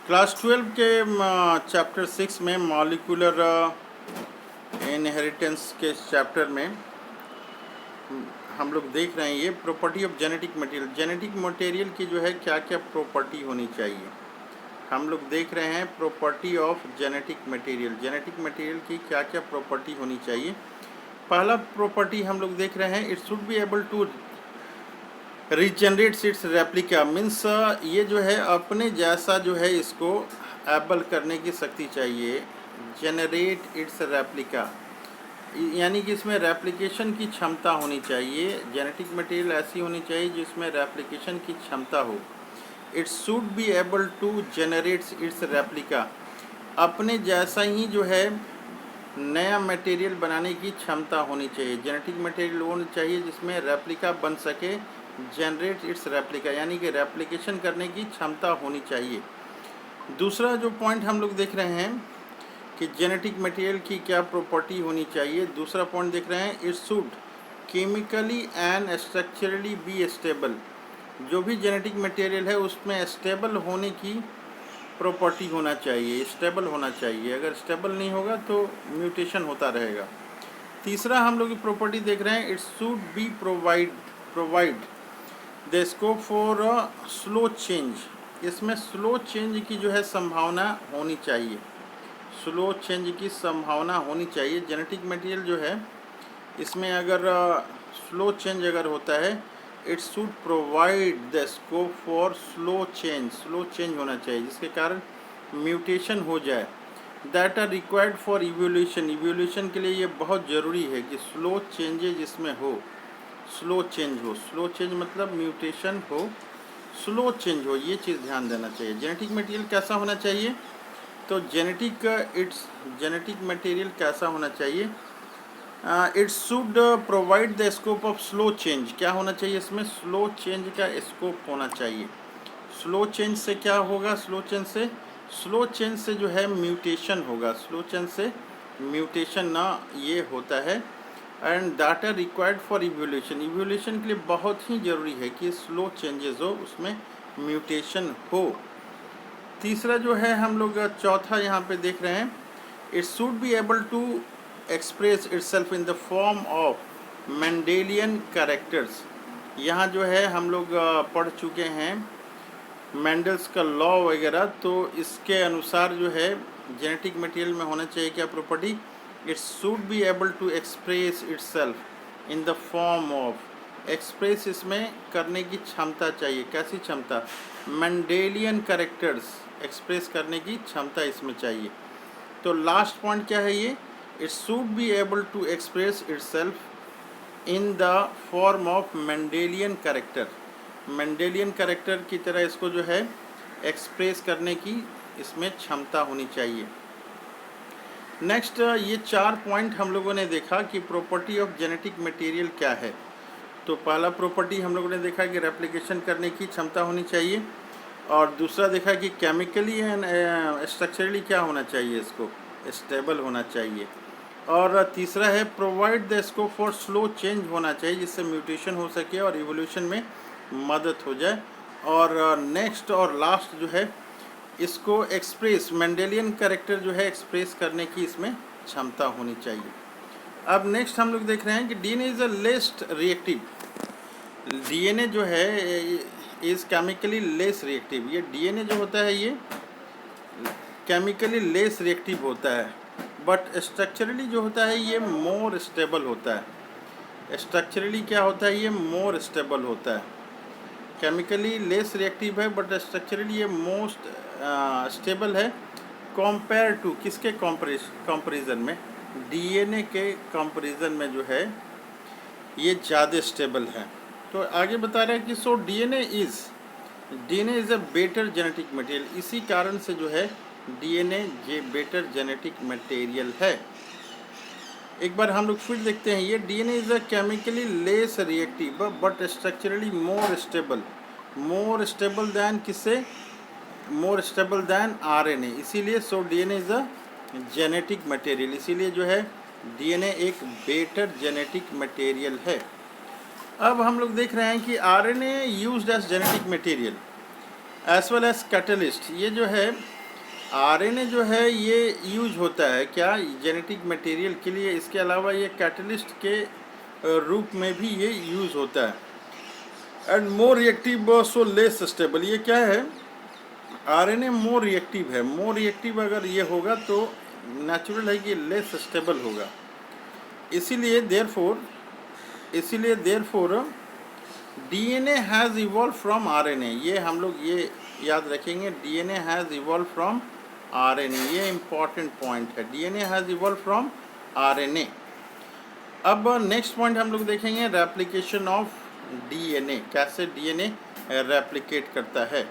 Class 12 के chapter 6 में molecular inheritance के चैप्टर में हम लोग देख रहे हैं ये property of genetic material. Genetic material की जो है क्या क्या प्रॉपर्टी होनी चाहिए, हम लोग देख रहे हैं property of genetic material. Genetic material की क्या क्या प्रॉपर्टी होनी चाहिए। पहला प्रॉपर्टी हम लोग देख रहे हैं, it should be able to regenerates its replica. Means ये जो है अपने जैसा जो है इसको एबल करने की शक्ति चाहिए। जनरेट इट्स रेप्लिका यानी कि इसमें रेप्लिकेशन की क्षमता होनी चाहिए। जेनेटिक मटेरियल ऐसी होनी चाहिए जिसमें रेप्लिकेशन की क्षमता हो। It should be able to generates its replica, अपने जैसा ही जो है नया मटेरियल बनाने की क्षमता होनी चाहिए। जेनेटिक मटेरियल होना चाहिए जिसमें रेप्लिका बन सके। जनरेट इट्स रेप्लिका यानी कि रेप्लिकेशन करने की क्षमता होनी चाहिए। दूसरा जो पॉइंट हम लोग देख रहे हैं कि जेनेटिक मटेरियल की क्या प्रॉपर्टी होनी चाहिए। दूसरा पॉइंट देख रहे हैं, it should chemically and structurally be stable. जो भी जेनेटिक मटेरियल है उसमें स्टेबल होने की प्रॉपर्टी होना चाहिए, स्टेबल होना चाहिए। अगर स्टेबल नहीं होगा तो म्यूटेशन होता रहेगा। तीसरा हम लोग की प्रॉपर्टी देख रहे हैं, it should B provide the scope for slow change. इसमें स्लो चेंज की जो है संभावना होनी चाहिए, स्लो चेंज की संभावना होनी चाहिए। जेनेटिक मटेरियल जो है इसमें अगर स्लो चेंज अगर होता है, it should provide the scope for slow change होना चाहिए जिसके कारण म्यूटेशन हो जाए। That are required for evolution के लिए ये बहुत ज़रूरी है कि स्लो चेंजेज इसमें हो, स्लो चेंज मतलब म्यूटेशन हो, स्लो चेंज हो, ये चीज़ ध्यान देना चाहिए। जेनेटिक मटेरियल कैसा होना चाहिए, तो जेनेटिक मटेरियल कैसा होना चाहिए, it should provide the scope of slow change. क्या होना चाहिए इसमें, स्लो चेंज का स्कोप होना चाहिए। स्लो चेंज से क्या होगा, स्लो चेंज से जो है म्यूटेशन होगा, स्लो चेंज से म्यूटेशन ना ये होता है। And that are required for evolution के लिए बहुत ही ज़रूरी है कि स्लो चेंजेस हो, उसमें म्यूटेशन हो। तीसरा जो है हम लोग चौथा यहाँ पे देख रहे हैं, it should be able to express itself in the form of Mendelian characters. यहाँ जो है हम लोग पढ़ चुके हैं मेंडल्स का लॉ वगैरह, तो इसके अनुसार जो है जेनेटिक मटेरियल में होना चाहिए क्या property, it should be able to express itself in the form of. Express इसमें करने की क्षमता चाहिए, कैसी क्षमता, मेंडेलियन कैरेक्टर्स एक्सप्रेस करने की क्षमता इसमें चाहिए। तो लास्ट पॉइंट क्या है ये, it should be able to express itself in the form of Mendelian character. Mendelian character की तरह इसको जो है एक्सप्रेस करने की इसमें क्षमता होनी चाहिए। नेक्स्ट ये 4 पॉइंट हम लोगों ने देखा कि प्रॉपर्टी ऑफ जेनेटिक मटेरियल क्या है। तो पहला प्रॉपर्टी हम लोगों ने देखा कि रेप्लिकेशन करने की क्षमता होनी चाहिए, और दूसरा देखा कि केमिकली एंड स्ट्रक्चरली क्या होना चाहिए, इसको स्टेबल होना चाहिए। और तीसरा है provide the scope for slow change होना चाहिए जिससे म्यूटेशन हो सके और इवोल्यूशन में मदद हो जाए। और नेक्स्ट और लास्ट जो है इसको एक्सप्रेस मेंडेलियन कैरेक्टर जो है एक्सप्रेस करने की इसमें क्षमता होनी चाहिए। अब नेक्स्ट हम लोग देख रहे हैं कि DNA is a least reactive. DNA जो है इज़ केमिकली लेस रिएक्टिव। ये डीएनए जो होता है ये केमिकली लेस रिएक्टिव होता है, बट स्ट्रक्चरली जो होता है ये मोर स्टेबल होता है। स्ट्रक्चरली क्या होता है, ये मोर स्टेबल होता है। केमिकली लेस रिएक्टिव है बट स्ट्रक्चरली ये मोस्ट स्टेबल है कंपेयर टू किसके कंपैरिजन में, डीएनए के कंपैरिजन में जो है ये ज़्यादा स्टेबल है। तो आगे बता रहा है कि so DNA is a better genetic material. इसी कारण से जो है डीएनए ये बेटर जेनेटिक मटेरियल है। एक बार हम लोग फिर देखते हैं, ये DNA is a chemically less reactive but structurally more stable then किससे, मोर स्टेबल दैन आरएनए। इसीलिए so DNA is a genetic material, इसीलिए जो है डीएनए एक बेटर जेनेटिक मटेरियल है। अब हम लोग देख रहे हैं कि RNA used as genetic material. As well as catalyst. ये जो है आरएनए जो है ये यूज होता है क्या जेनेटिक मटेरियल के लिए, इसके अलावा ये कैटलिस्ट के रूप में भी ये यूज होता है। And more reactive so less stable, ये क्या है आरएनए मोर रिएक्टिव है, मोर रिएक्टिव अगर ये होगा तो नेचुरल है कि लेस स्टेबल होगा। इसीलिए therefore DNA has evolve from RNA, ये हम लोग ये याद रखेंगे, DNA has evolve from RNA, ये इम्पॉर्टेंट पॉइंट है, DNA has evolve from RNA. अब नेक्स्ट पॉइंट हम लोग देखेंगे रेप्लिकेशन ऑफ डीएनए, कैसे डीएनए रेप्लिकेट करता है।